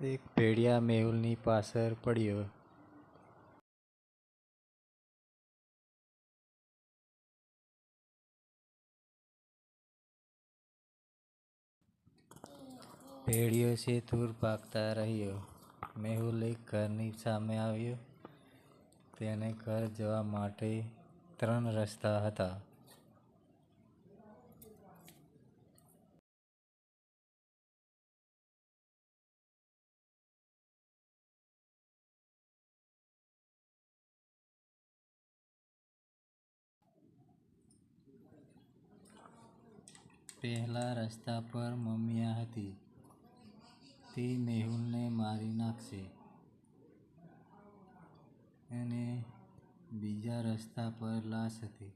એક ભેડિયા મેહુલની પાછળ પડ્યો. ભેડિયો સેતુર ભાગતા રહ્યો. મેહુલ એક ઘરની સામે આવ્યો. તેને ઘર જવા માટે 3 રસ્તા હતા. પહેલા રસ્તા પર મમ્મીયા હતી. તે મેહુલને મારી નાખશે. અને બીજા રસ્તા પર લાશ હતી.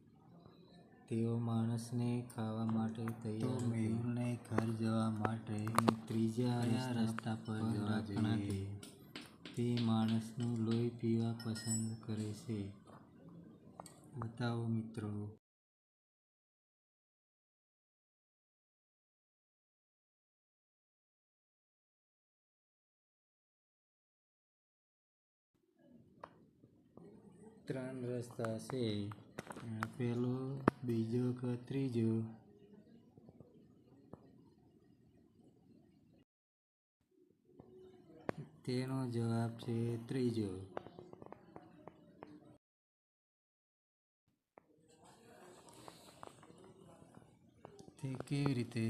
તેઓ માણસને ખાવા માટે તૈયાર હતી. મેહુલને ઘર જવા માટે ત્રીજા રસ્તા પર જવા જોઈએ. તે માણસનું લોહી પીવા પસંદ કરે છે. બતાવો મિત્રો. ત્રણ રસ્તા છે. પહેલો, બીજો કે ત્રીજો? તેનો જવાબ છે ત્રીજો. તે કેવી રીતે?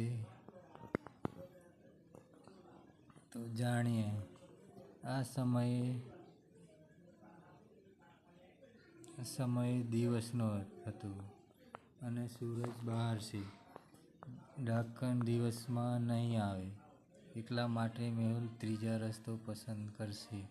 તો જાણીએ. આ સમયે દિવસનો હતો અને સૂરજ બહાર છે. ડાકણ દિવસમાં નહીં આવે. એટલા માટે મેહુલ ત્રીજા રસ્તો પસંદ કરશે.